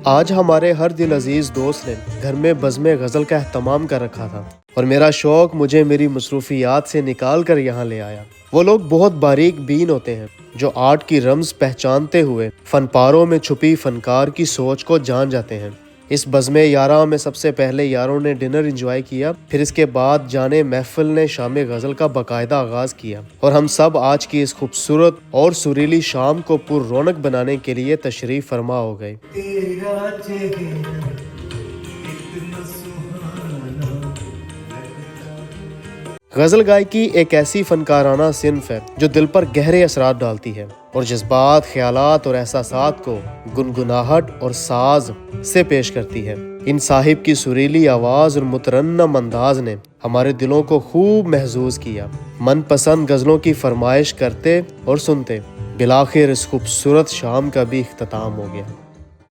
आज हमारे हर दिल अजीज दोस्त ने घर में बज़्म गज़ल का एहतमाम कर रखा था और मेरा शौक मुझे मेरी मसरूफियात से निकाल कर यहाँ ले आया। वो लोग बहुत बारीक बीन होते हैं जो आर्ट की रम्ज पहचानते हुए फनपारों में छुपी फनकार की सोच को जान जाते हैं। इस बज़्म यारा में सबसे पहले यारों ने डिनर एंजॉय किया, फिर इसके बाद जाने महफिल ने शाम गज़ल का बाकायदा आगाज़ किया और हम सब आज की इस खूबसूरत और सुरीली शाम को पुर रौनक बनाने के लिए तशरीफ़ फरमा हो गए। गज़ल गायकी एक ऐसी फनकाराना सिन्फ है जो दिल पर गहरे असरात डालती है और जज्बात, ख्यालात और एहसासात को गुनगुनाहट और साज से पेश करती है। इन साहिब की सुरीली आवाज़ और मुतरन्नम अंदाज ने हमारे दिलों को खूब महजूज किया। मनपसंद गज़लों की फरमाइश करते और सुनते बिलाखिर इस खूबसूरत शाम का भी इख्तिताम हो गया।